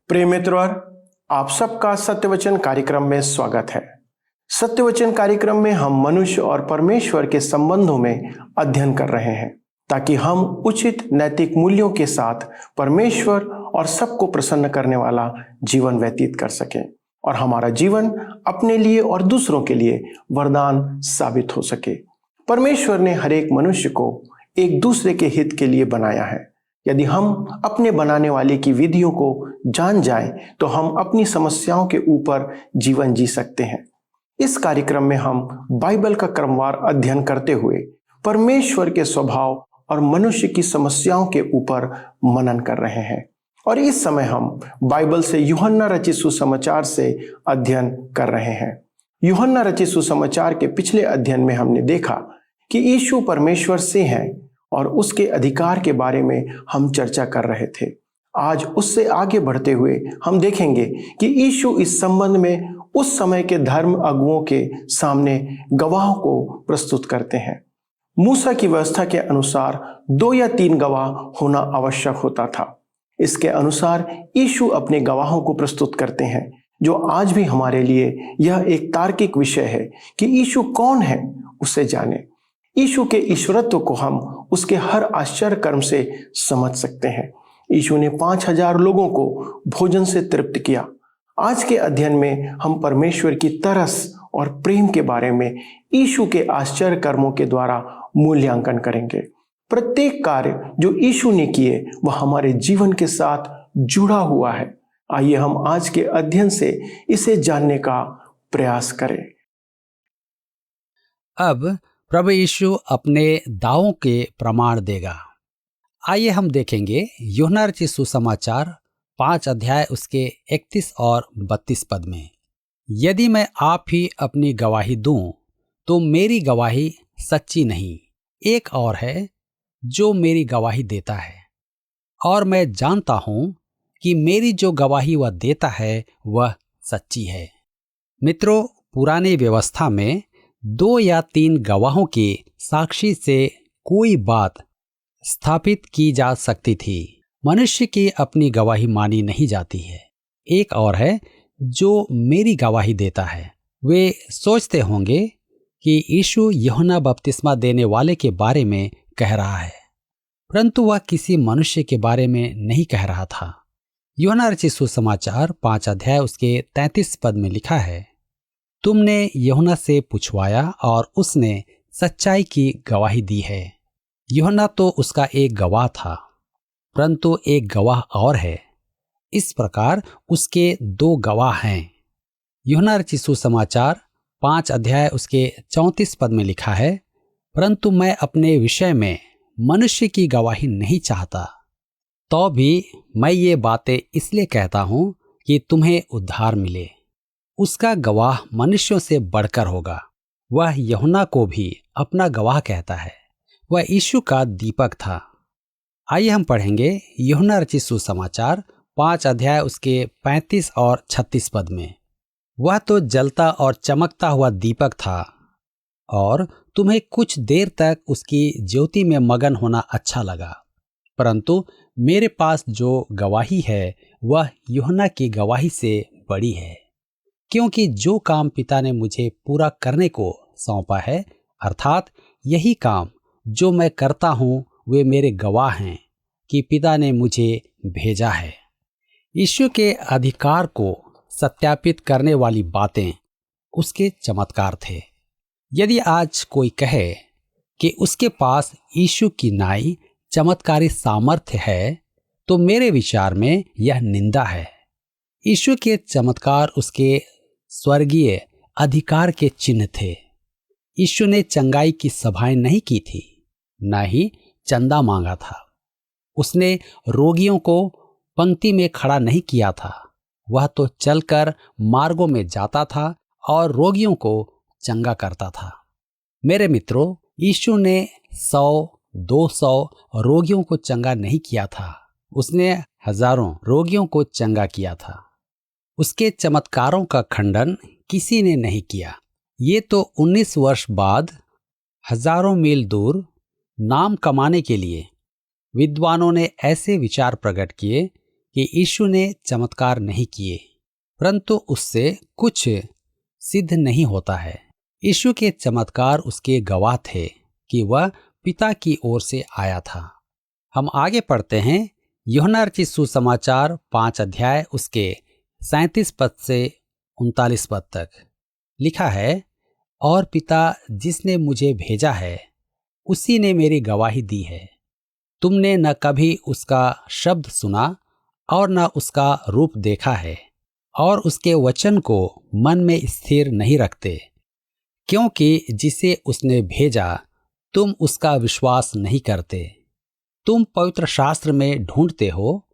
प्रिय मित्रों, आप सबका सत्यवचन कार्यक्रम में स्वागत है। सत्यवचन कार्यक्रम में हम मनुष्य और परमेश्वर के संबंधों में अध्ययन कर रहे हैं ताकि हम उचित नैतिक मूल्यों के साथ परमेश्वर और सबको प्रसन्न करने वाला जीवन व्यतीत कर सकें और हमारा जीवन अपने लिए और दूसरों के लिए वरदान साबित हो सके। परमेश्वर ने हर एक मनुष्य को एक दूसरे के हित के लिए बनाया है। यदि हम अपने बनाने वाले की विधियों को जान जाएं तो हम अपनी समस्याओं के ऊपर जीवन जी सकते हैं। इस कार्यक्रम में हम बाइबल का क्रमवार अध्ययन करते हुए परमेश्वर के स्वभाव और मनुष्य की समस्याओं के ऊपर मनन कर रहे हैं और इस समय हम बाइबल से यूहन्ना रचित सुसमाचार से अध्ययन कर रहे हैं। यूहन्ना रचित सुसमाचार के पिछले अध्ययन में हमने देखा कि यीशु परमेश्वर से हैं और उसके अधिकार के बारे में हम चर्चा कर रहे थे। आज उससे आगे बढ़ते हुए हम देखेंगे कि यीशु इस संबंध में उस समय के धर्म अगुओं के सामने गवाहों को प्रस्तुत करते हैं। मूसा की व्यवस्था के अनुसार 2 या 3 गवाह होना आवश्यक होता था। इसके अनुसार यीशु अपने गवाहों को प्रस्तुत करते हैं, जो आज भी हमारे लिए यह एक तार्किक विषय है कि यीशु कौन है, उसे जाने। यीशु के ईश्वरत्व को हम उसके हर आश्चर्य कर्म से समझ सकते हैं। यीशु ने 5000 लोगों को भोजन से तृप्त किया। आज के अध्ययन में हम परमेश्वर की तरस और प्रेम के बारे में यीशु के आश्चर्य कर्मों के द्वारा मूल्यांकन करेंगे। प्रत्येक कार्य जो यीशु ने किए वह हमारे जीवन के साथ जुड़ा हुआ है। आइए हम आज के अध्ययन से इसे जानने का प्रयास करें। अब प्रभु यीशु अपने दावों के प्रमाण देगा। आइए हम देखेंगे यूहन्ना रचित सुसमाचार 5 अध्याय उसके 31 और 32 पद में। यदि मैं आप ही अपनी गवाही दूं तो मेरी गवाही सच्ची नहीं, एक और है जो मेरी गवाही देता है, और मैं जानता हूं कि मेरी जो गवाही वह देता है वह सच्ची है। मित्रों, पुरानी व्यवस्था में 2 या 3 गवाहों के साक्षी से कोई बात स्थापित की जा सकती थी। मनुष्य की अपनी गवाही मानी नहीं जाती है। एक और है जो मेरी गवाही देता है। वे सोचते होंगे कि यीशु यूहन्ना बपतिस्मा देने वाले के बारे में कह रहा है, परंतु वह किसी मनुष्य के बारे में नहीं कह रहा था। यूहन्ना रचित सुसमाचार 5 अध्याय उसके 33 पद में लिखा है, तुमने यूहन्ना से पूछवाया और उसने सच्चाई की गवाही दी है। यूहन्ना तो उसका एक गवाह था, परंतु एक गवाह और है। इस प्रकार उसके 2 गवाह हैं। यूहन्ना रचित सुसमाचार 5 अध्याय उसके 34 पद में लिखा है, परंतु मैं अपने विषय में मनुष्य की गवाही नहीं चाहता, तो भी मैं ये बातें इसलिए कहता हूं कि तुम्हें उद्धार मिले। उसका गवाह मनुष्यों से बढ़कर होगा। वह यूहन्ना को भी अपना गवाह कहता है। वह यीशु का दीपक था। आइए हम पढ़ेंगे यूहन्ना रचित सुसमाचार 5 अध्याय उसके 35 और 36 पद में। वह तो जलता और चमकता हुआ दीपक था, और तुम्हें कुछ देर तक उसकी ज्योति में मगन होना अच्छा लगा, परंतु मेरे पास जो गवाही है वह यूहन्ना की गवाही से बड़ी है, क्योंकि जो काम पिता ने मुझे पूरा करने को सौंपा है, अर्थात यही काम जो मैं करता हूं, वे मेरे गवाह हैं कि पिता ने मुझे भेजा है। यीशु के अधिकार को सत्यापित करने वाली बातें उसके चमत्कार थे। यदि आज कोई कहे कि उसके पास यीशु की नाई चमत्कारी सामर्थ्य है, तो मेरे विचार में यह निंदा है। यीशु के चमत्कार उसके स्वर्गीय अधिकार के चिन्ह थे। यीशु ने चंगाई की सभाएं नहीं की थी, न ही चंदा मांगा था। उसने रोगियों को पंक्ति में खड़ा नहीं किया था। वह तो चलकर मार्गों में जाता था और रोगियों को चंगा करता था। मेरे मित्रों, यीशु ने 100-200 रोगियों को चंगा नहीं किया था, उसने हजारों रोगियों को चंगा किया था। उसके चमत्कारों का खंडन किसी ने नहीं किया। ये तो 19 वर्ष बाद हजारों मील दूर नाम कमाने के लिए विद्वानों ने ऐसे विचार प्रकट किए कि यीशु ने चमत्कार नहीं किए, परंतु उससे कुछ सिद्ध नहीं होता है। यीशु के चमत्कार उसके गवाह थे कि वह पिता की ओर से आया था। हम आगे पढ़ते हैं यूहन्ना रचित सुसमाचार 5 अध्याय उसके 37 पद से 39 पद तक। लिखा है, और पिता जिसने मुझे भेजा है उसी ने मेरी गवाही दी है। तुमने न कभी उसका शब्द सुना और न उसका रूप देखा है, और उसके वचन को मन में स्थिर नहीं रखते, क्योंकि जिसे उसने भेजा तुम उसका विश्वास नहीं करते। तुम पवित्र शास्त्र में ढूंढते हो,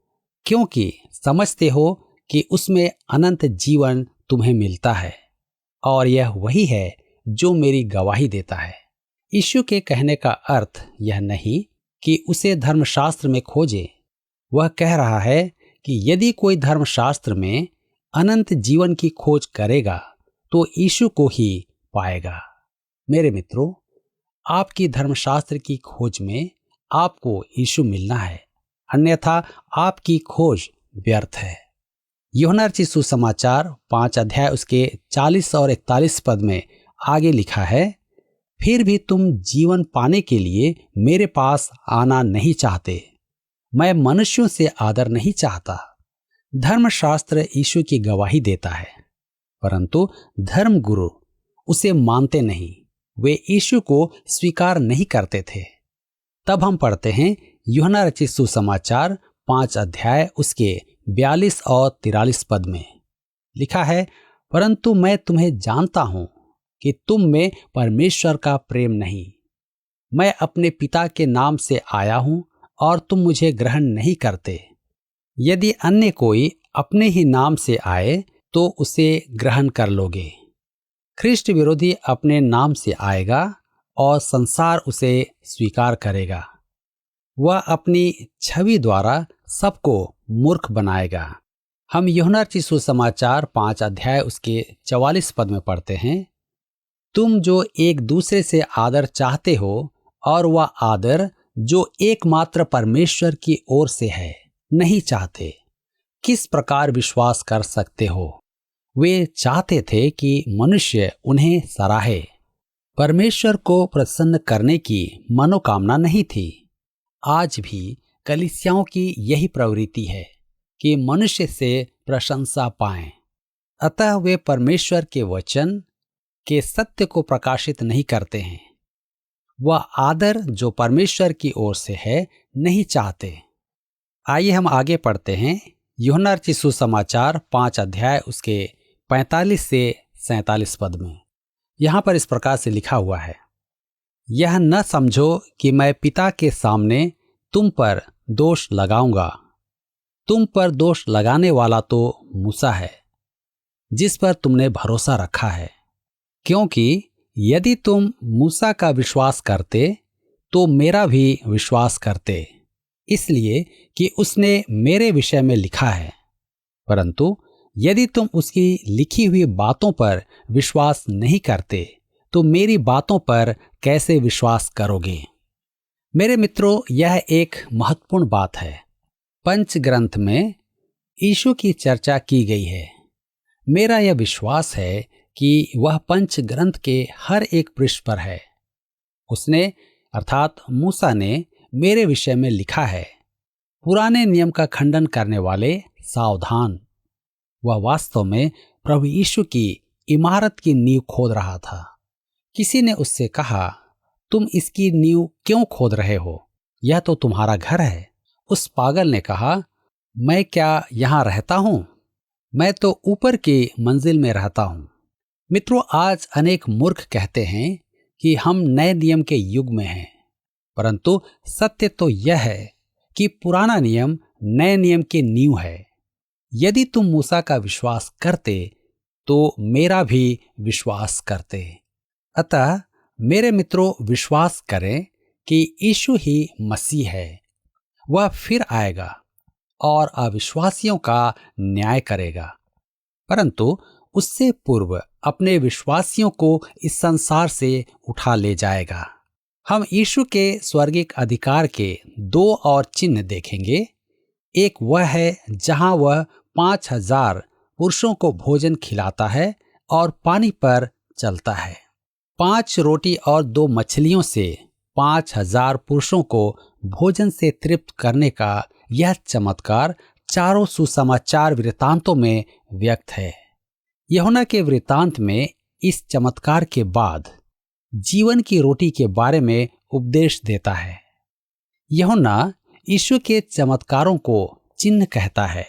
क्योंकि समझते हो कि उसमें अनंत जीवन तुम्हें मिलता है, और यह वही है जो मेरी गवाही देता है। यीशु के कहने का अर्थ यह नहीं कि उसे धर्मशास्त्र में खोजे। वह कह रहा है कि यदि कोई धर्मशास्त्र में अनंत जीवन की खोज करेगा तो यीशु को ही पाएगा। मेरे मित्रों, आपकी धर्मशास्त्र की खोज में आपको यीशु मिलना है, अन्यथा आपकी खोज व्यर्थ है। यूहन्ना रचित सुसमाचार 5 अध्याय उसके 40 और 41 पद में आगे लिखा है, फिर भी तुम जीवन पाने के लिए मेरे पास आना नहीं चाहते। मैं मनुष्यों से आदर नहीं चाहता। धर्मशास्त्र यीशु की गवाही देता है, परंतु धर्म गुरु उसे मानते नहीं। वे यीशु को स्वीकार नहीं करते थे। तब हम पढ़ते हैं यूहन्ना रचित सुसमाचार 5 अध्याय उसके 42 और 43 पद में। लिखा है, परंतु मैं तुम्हें जानता हूं कि तुम में परमेश्वर का प्रेम नहीं। मैं अपने पिता के नाम से आया हूं और तुम मुझे ग्रहण नहीं करते। यदि अन्य कोई अपने ही नाम से आए तो उसे ग्रहण कर लोगे। ख्रिस्ट विरोधी अपने नाम से आएगा और संसार उसे स्वीकार करेगा। वह अपनी छवि द्वारा सबको मूर्ख बनाएगा। हम यूहन्ना रचित सुसमाचार 5 अध्याय उसके 44 पद में पढ़ते हैं, तुम जो एक दूसरे से आदर चाहते हो और वह आदर जो एकमात्र परमेश्वर की ओर से है नहीं चाहते, किस प्रकार विश्वास कर सकते हो? वे चाहते थे कि मनुष्य उन्हें सराहे। परमेश्वर को प्रसन्न करने की मनोकामना नहीं थी। आज भी कलीसियाओं की यही प्रवृत्ति है कि मनुष्य से प्रशंसा पाएं। अतः वे परमेश्वर के वचन के सत्य को प्रकाशित नहीं करते हैं। वह आदर जो परमेश्वर की ओर से है नहीं चाहते। आइए हम आगे पढ़ते हैं यूहन्ना रचित सुसमाचार 5 अध्याय उसके 45 से 47 पद में। यहाँ पर इस प्रकार से लिखा हुआ है, यह न समझो कि मैं पिता के सामने तुम पर दोष लगाऊंगा। तुम पर दोष लगाने वाला तो मूसा है, जिस पर तुमने भरोसा रखा है। क्योंकि यदि तुम मूसा का विश्वास करते तो मेरा भी विश्वास करते, इसलिए कि उसने मेरे विषय में लिखा है। परंतु यदि तुम उसकी लिखी हुई बातों पर विश्वास नहीं करते तो मेरी बातों पर कैसे विश्वास करोगे? मेरे मित्रों, यह एक महत्वपूर्ण बात है। पंच ग्रंथ में यीशु की चर्चा की गई है। मेरा यह विश्वास है कि वह पंच ग्रंथ के हर एक पृष्ठ पर है। उसने अर्थात मूसा ने मेरे विषय में लिखा है। पुराने नियम का खंडन करने वाले सावधान। वह वास्तव में प्रभु यीशु की इमारत की नींव खोद रहा था। किसी ने उससे कहा, तुम इसकी नींव क्यों खोद रहे हो? यह तो तुम्हारा घर है। उस पागल ने कहा, मैं क्या यहाँ रहता हूँ? मैं तो ऊपर की मंजिल में रहता हूँ। मित्रों, आज अनेक मूर्ख कहते हैं कि हम नए नियम के युग में हैं, परंतु सत्य तो यह है कि पुराना नियम नए नियम की नींव है। यदि तुम मूसा का विश्वास करते तो मेरा भी विश्वास करते। अतः मेरे मित्रों, विश्वास करें कि यीशु ही मसीह है। वह फिर आएगा और अविश्वासियों का न्याय करेगा, परंतु उससे पूर्व अपने विश्वासियों को इस संसार से उठा ले जाएगा। हम यीशु के स्वर्गिक अधिकार के 2 और चिन्ह देखेंगे। एक वह है जहां वह 5,000 पुरुषों को भोजन खिलाता है और पानी पर चलता है। 5 रोटी और 2 मछलियों से 5,000 पुरुषों को भोजन से तृप्त करने का यह चमत्कार चारों सुसमाचार वृत्तांतों में व्यक्त है। यूहन्ना के वृत्तांत में इस चमत्कार के बाद जीवन की रोटी के बारे में उपदेश देता है। यूहन्ना यीशु के चमत्कारों को चिन्ह कहता है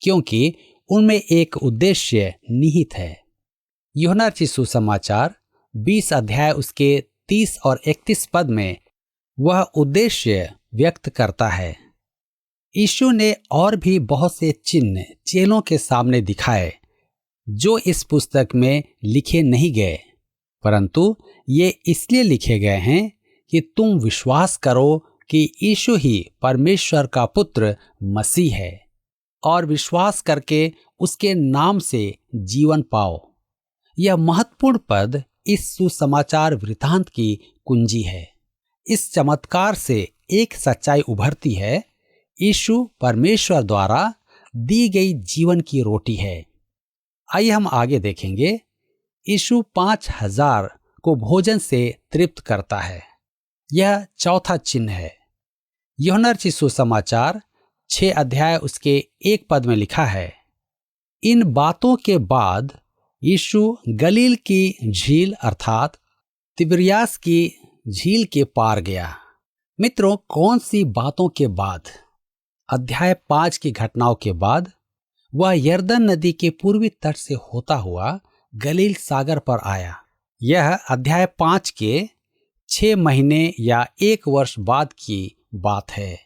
क्योंकि उनमें एक उद्देश्य निहित है। यूहन्ना रचित सुसमाचार 20 अध्याय उसके 30 और 31 पद में वह उद्देश्य व्यक्त करता है। यीशु ने और भी बहुत से चिन्ह चेलों के सामने दिखाए जो इस पुस्तक में लिखे नहीं गए, परंतु ये इसलिए लिखे गए हैं कि तुम विश्वास करो कि यीशु ही परमेश्वर का पुत्र मसीह है और विश्वास करके उसके नाम से जीवन पाओ। यह महत्वपूर्ण पद इस सुसमाचार वृत्तांत की कुंजी है। इस चमत्कार से एक सच्चाई उभरती है, यीशु परमेश्वर द्वारा दी गई जीवन की रोटी है। आइए हम आगे देखेंगे। यीशु 5,000 को भोजन से तृप्त करता है। यह चौथा चिन्ह है। यूहन्ना रचित सुसमाचार 6 अध्याय उसके 1 पद में लिखा है, इन बातों के बाद यीशु गलील की झील अर्थात तिबिरियास की झील के पार गया। मित्रों, कौन सी बातों के बाद? अध्याय 5 की घटनाओं के बाद वह यरदन नदी के पूर्वी तट से होता हुआ गलील सागर पर आया। यह अध्याय 5 के 6 महीने या 1 वर्ष बाद की बात है,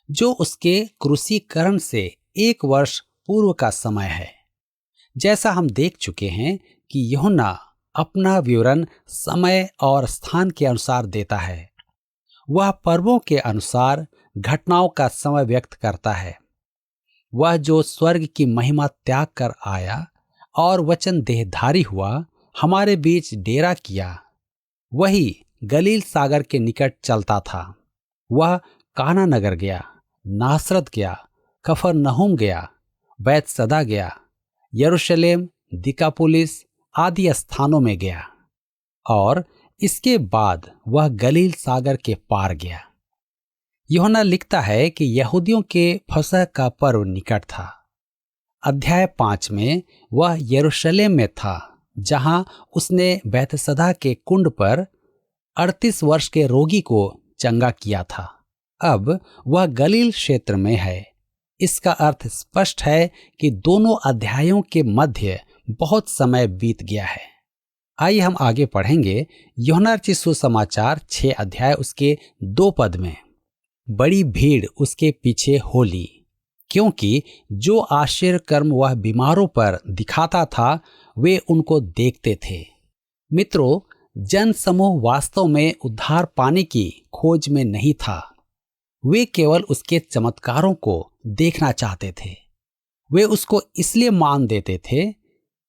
जो उसके क्रूसीकरण से 1 वर्ष पूर्व का समय है। जैसा हम देख चुके हैं कि यूहन्ना अपना विवरण समय और स्थान के अनुसार देता है। वह पर्वों के अनुसार घटनाओं का समय व्यक्त करता है। वह जो स्वर्ग की महिमा त्याग कर आया और वचन देहधारी हुआ, हमारे बीच डेरा किया, वही गलील सागर के निकट चलता था। वह काना नगर गया, नासरत गया, कफरनहूम गया, बैतसदा गया, यरूशलेम, दिकापुलिस आदि स्थानों में गया और इसके बाद वह गलील सागर के पार गया। यूहन्ना लिखता है कि यहूदियों के फसह का पर्व निकट था। अध्याय 5 में वह यरूशलेम में था, जहां उसने बैतसदा के कुंड पर 38 वर्ष के रोगी को चंगा किया था। अब वह गलील क्षेत्र में है। इसका अर्थ स्पष्ट है कि दोनों अध्यायों के मध्य बहुत समय बीत गया है। आइए हम आगे पढ़ेंगे। यूहन्ना रचित सुसमाचार 6 अध्याय उसके 2 पद में, बड़ी भीड़ उसके पीछे हो ली, क्योंकि जो आश्चर्य कर्म वह बीमारों पर दिखाता था वे उनको देखते थे। मित्रों, जन समूह वास्तव में उद्धार पाने की खोज में नहीं था। वे केवल उसके चमत्कारों को देखना चाहते थे। वे उसको इसलिए मान देते थे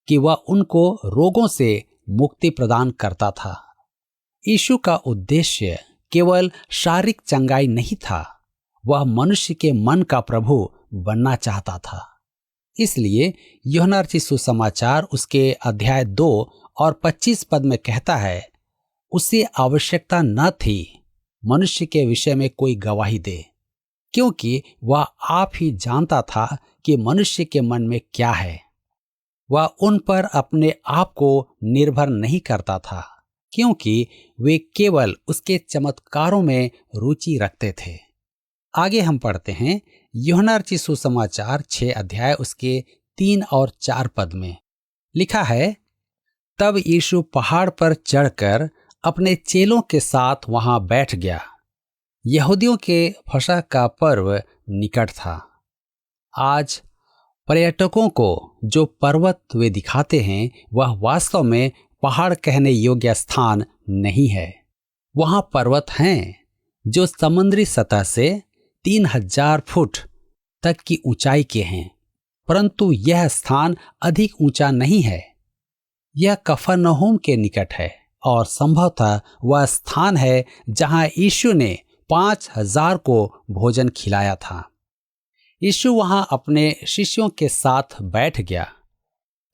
कि वह उनको रोगों से मुक्ति प्रदान करता था। यीशु का उद्देश्य केवल शारीरिक चंगाई नहीं था, वह मनुष्य के मन का प्रभु बनना चाहता था। इसलिए यूहन्ना रचित सुसमाचार उसके अध्याय 2 और 25 पद में कहता है, उसे आवश्यकता न थी मनुष्य के विषय में कोई गवाही दे, क्योंकि वह आप ही जानता था कि मनुष्य के मन में क्या है। वह उन पर अपने आप को निर्भर नहीं करता था, क्योंकि वे केवल उसके चमत्कारों में रुचि रखते थे। आगे हम पढ़ते हैं। यूहन्ना रचित सुसमाचार 6 अध्याय उसके 3 और 4 पद में लिखा है, तब यीशु पहाड़ पर चढ़कर अपने चेलों के साथ वहां बैठ गया। यहूदियों के फसह का पर्व निकट था। आज पर्यटकों को जो पर्वत वे दिखाते हैं वह वास्तव में पहाड़ कहने योग्य स्थान नहीं है। वहां पर्वत हैं जो समुद्री सतह से 3000 फुट तक की ऊंचाई के हैं, परंतु यह स्थान अधिक ऊंचा नहीं है। यह कफरनहूम के निकट है और संभवतः वह स्थान है जहां यीशु ने 5000 को भोजन खिलाया था। यीशु वहां अपने शिष्यों के साथ बैठ गया।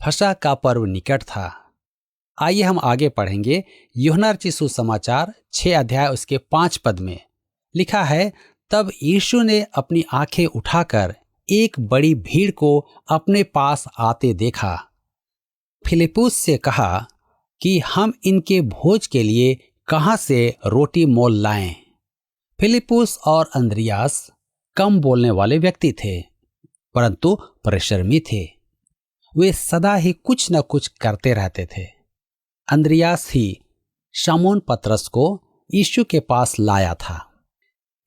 फसह का पर्व निकट था। आइए हम आगे पढ़ेंगे। यूहन्ना रचित सुसमाचार 6 अध्याय उसके 5 पद में लिखा है, तब यीशु ने अपनी आंखें उठाकर एक बड़ी भीड़ को अपने पास आते देखा। फिलिप्पुस से कहा कि हम इनके भोज के लिए कहां से रोटी मोल लाएं। फिलिप्पुस और अंद्रियास कम बोलने वाले व्यक्ति थे, परंतु परिश्रमी थे। वे सदा ही कुछ न कुछ करते रहते थे। अंद्रियास ही शमौन पतरस को यीशु के पास लाया था।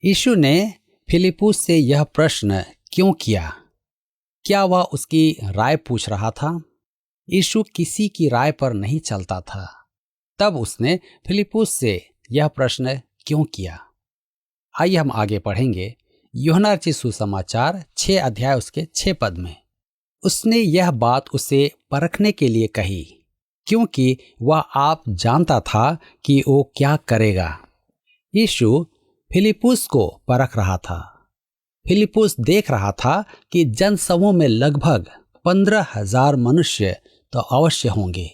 यीशु ने फिलिप्पुस से यह प्रश्न क्यों किया? क्या वह उसकी राय पूछ रहा था? यीशु किसी की राय पर नहीं चलता था। तब उसने फिलिप्पुस से यह प्रश्न क्यों किया? आइए हम आगे पढ़ेंगे। यूहन्ना रचित सुसमाचार 6 अध्याय उसके 6 पद में उसने यह बात उसे परखने के लिए कही, क्योंकि वह आप जानता था कि वो क्या करेगा। यीशु फिलिप्पुस को परख रहा था। फिलिप्पुस देख रहा था कि जनसमूह में लगभग 15,000 मनुष्य तो अवश्य होंगे,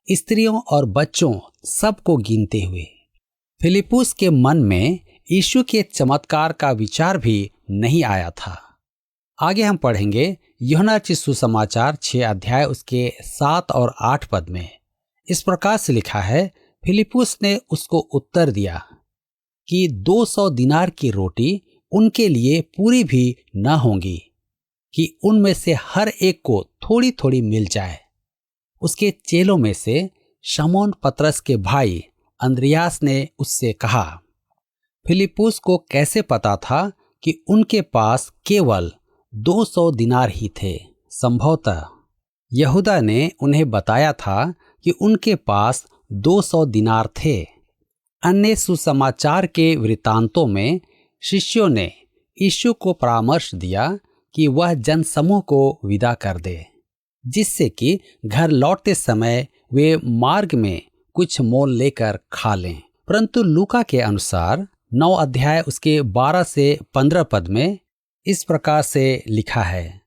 स्त्रियों और बच्चों सबको गिनते हुए। फिलिप्पुस के मन में यीशु के चमत्कार का विचार भी नहीं आया था। आगे हम पढ़ेंगे यूहन्ना रचित सुसमाचार 6 अध्याय उसके 7 और 8 पद में इस प्रकार से लिखा है, फिलिप्पुस ने उसको उत्तर दिया कि 200 दिनार की रोटी उनके लिए पूरी भी न होंगी कि उनमें से हर एक को थोड़ी थोड़ी मिल जाए। उसके चेलों में से शमौन पतरस के भाई अंद्रियास ने उससे कहा। फिलिप्पुस को कैसे पता था कि उनके पास केवल 200 दिनार ही थे? संभवतः यहूदा ने उन्हें बताया था कि उनके पास 200 दिनार थे। अन्य सुसमाचार के वृतांतों में शिष्यों ने यीशु को परामर्श दिया कि वह जनसमूह को विदा कर दे, जिससे कि घर लौटते समय वे मार्ग में कुछ मोल लेकर खा लें। परंतु लूका के अनुसार 9 अध्याय उसके 12 से 15 पद में इस प्रकार से लिखा है,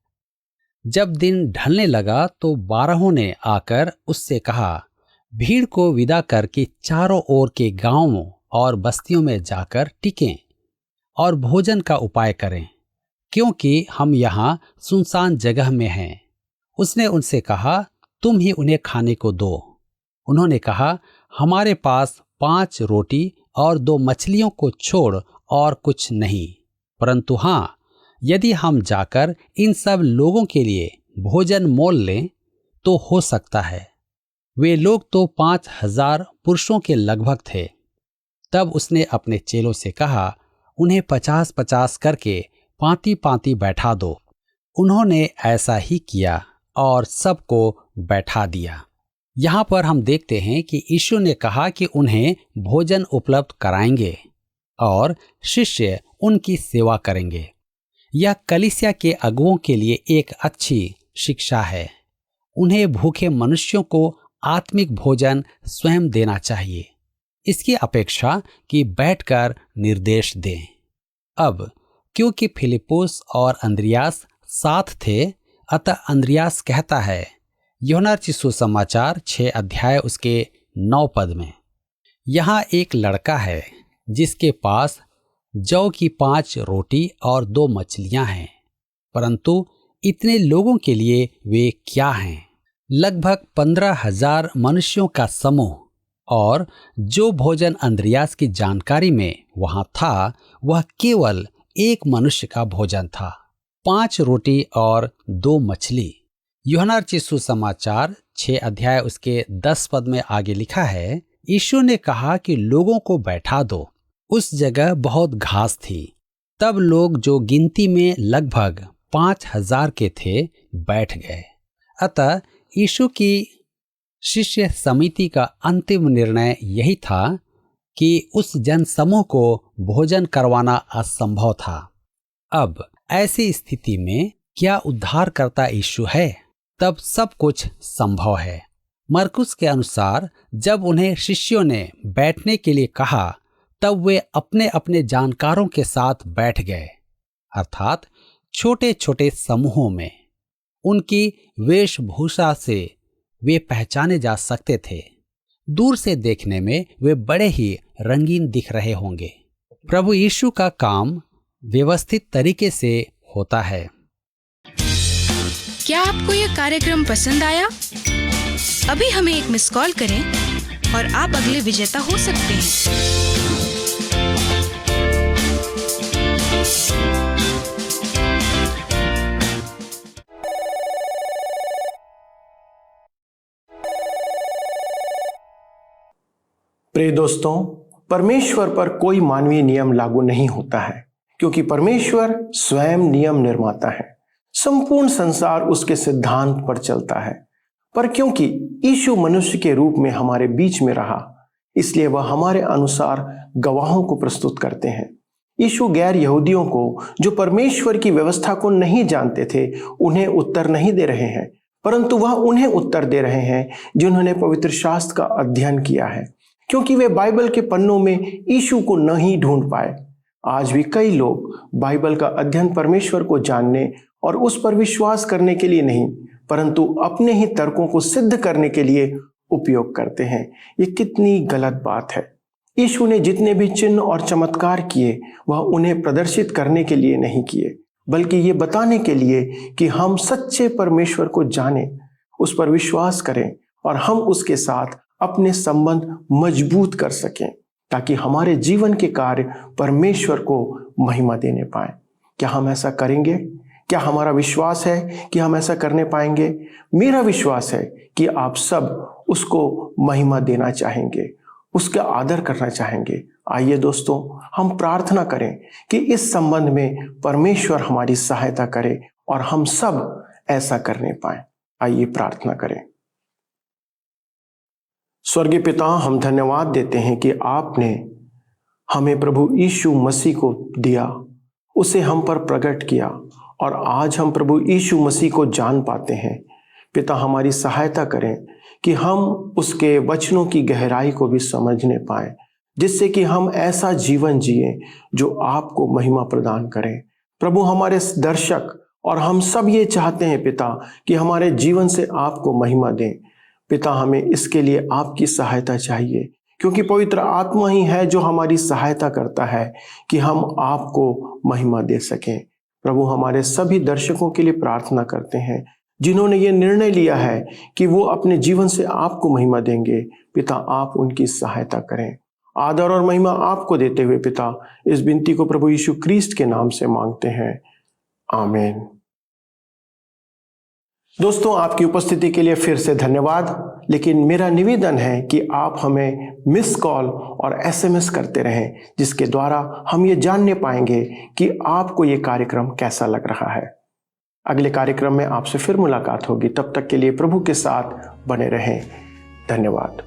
जब दिन ढलने लगा तो 12 ने आकर उससे कहा, भीड़ को विदा करके चारों ओर के गांवों और बस्तियों में जाकर टिकें और भोजन का उपाय करें, क्योंकि हम यहाँ सुनसान जगह में हैं। उसने उनसे कहा, तुम ही उन्हें खाने को दो। उन्होंने कहा, हमारे पास 5 रोटी और 2 मछलियों को छोड़ और कुछ नहीं, परंतु हाँ, यदि हम जाकर इन सब लोगों के लिए भोजन मोल लें तो हो सकता है। वे लोग तो 5,000 पुरुषों के लगभग थे। तब उसने अपने चेलों से कहा, उन्हें 50-50 करके पांति-पांति बैठा दो। उन्होंने ऐसा ही किया और सबको बैठा दिया। यहाँ पर हम देखते हैं कि यीशु ने कहा कि उन्हें भोजन उपलब्ध कराएंगे और शिष्य उनकी सेवा करेंगे। यह कलीसिया के अगुओं के लिए एक अच्छी शिक्षा है। उन्हें भूखे मनुष्यों को आत्मिक भोजन स्वयं देना चाहिए, इसकी अपेक्षा कि बैठकर निर्देश दें। अब क्योंकि फिलिप्पुस और अंद्रियास साथ थे, अतः अंद्रियास कहता है यूहन्ना रचित सुसमाचार 6 अध्याय उसके 9 पद में, यहाँ एक लड़का है जिसके पास जौ की 5 रोटी और 2 मछलियां हैं, परंतु इतने लोगों के लिए वे क्या हैं? लगभग 15,000 मनुष्यों का समूह। और जो भोजन अंद्रियास की जानकारी में वहां था, वह केवल एक मनुष्य का भोजन था, 5 रोटी और 2 मछली। यूहन्ना रचित सुसमाचार 6 अध्याय उसके 10 पद में आगे लिखा है, यीशु ने कहा कि लोगों को बैठा दो। उस जगह बहुत घास थी। तब लोग जो गिनती में लगभग 5,000 के थे बैठ गए। अतः यीशु की शिष्य समिति का अंतिम निर्णय यही था कि उस जनसमूह को भोजन करवाना असंभव था। अब ऐसी स्थिति में क्या उद्धारकर्ता यीशु है? तब सब कुछ संभव है। मरकुस के अनुसार जब उन्हें शिष्यों ने बैठने के लिए कहा, तब वे अपने अपने जानकारों के साथ बैठ गए, अर्थात छोटे छोटे समूहों में उनकी वेशभूषा से वे पहचाने जा सकते थे। दूर से देखने में वे बड़े ही रंगीन दिख रहे होंगे। प्रभु यीशु का काम व्यवस्थित तरीके से होता है। क्या आपको यह कार्यक्रम पसंद आया? अभी हमें एक मिस कॉल करें और आप अगले विजेता हो सकते हैं। प्रिय दोस्तों, परमेश्वर पर कोई मानवीय नियम लागू नहीं होता है, क्योंकि परमेश्वर स्वयं नियम निर्माता है। संपूर्ण संसार उसके सिद्धांत पर चलता है। पर क्योंकि यीशु मनुष्य के रूप में हमारे बीच में रहा, इसलिए वह हमारे अनुसार गवाहों को प्रस्तुत करते हैं। यीशु गैर यहूदियों को, जो परमेश्वर की व्यवस्था को नहीं जानते थे, उन्हें उत्तर नहीं दे रहे हैं, परंतु वह उन्हें उत्तर दे रहे हैं जिन्होंने पवित्र शास्त्र का अध्ययन किया है, क्योंकि वे बाइबल के पन्नों में यीशु को नहीं ढूंढ पाए। आज भी कई लोग बाइबल का अध्ययन परमेश्वर को जानने और उस पर विश्वास करने के लिए नहीं, परंतु अपने ही तर्कों को सिद्ध करने के लिए उपयोग करते हैं। ये कितनी गलत बात है। यीशु ने जितने भी चिन्ह और चमत्कार किए, वह उन्हें प्रदर्शित करने के लिए नहीं किए, बल्कि ये बताने के लिए कि हम सच्चे परमेश्वर को जानें, उस पर विश्वास करें और हम उसके साथ अपने संबंध मजबूत कर सकें, ताकि हमारे जीवन के कार्य परमेश्वर को महिमा देने पाए। क्या हम ऐसा करेंगे? क्या हमारा विश्वास है कि हम ऐसा करने पाएंगे? मेरा विश्वास है कि आप सब उसको महिमा देना चाहेंगे, उसका आदर करना चाहेंगे। आइए दोस्तों, हम प्रार्थना करें कि इस संबंध में परमेश्वर हमारी सहायता करे और हम सब ऐसा करने पाए। आइए प्रार्थना करें। स्वर्गीय पिता, हम धन्यवाद देते हैं कि आपने हमें प्रभु यीशु मसीह को दिया, उसे हम पर प्रकट किया और आज हम प्रभु यीशु मसीह को जान पाते हैं। पिता, हमारी सहायता करें कि हम उसके वचनों की गहराई को भी समझने पाएं, जिससे कि हम ऐसा जीवन जिए जो आपको महिमा प्रदान करें। प्रभु, हमारे दर्शक और हम सब ये चाहते हैं पिता कि हमारे जीवन से आपको महिमा दें। पिता, हमें इसके लिए आपकी सहायता चाहिए, क्योंकि पवित्र आत्मा ही है जो हमारी सहायता करता है कि हम आपको महिमा दे सकें। प्रभु, हमारे सभी दर्शकों के लिए प्रार्थना करते हैं जिन्होंने ये निर्णय लिया है कि वो अपने जीवन से आपको महिमा देंगे। पिता, आप उनकी सहायता करें। आदर और महिमा आपको देते हुए पिता, इस विनती को प्रभु यीशु क्रिस्ट के नाम से मांगते हैं, आमीन। दोस्तों, आपकी उपस्थिति के लिए फिर से धन्यवाद। लेकिन मेरा निवेदन है कि आप हमें मिस कॉल और SMS करते रहें, जिसके द्वारा हम ये जानने पाएंगे कि आपको ये कार्यक्रम कैसा लग रहा है। अगले कार्यक्रम में आपसे फिर मुलाकात होगी। तब तक के लिए प्रभु के साथ बने रहें। धन्यवाद।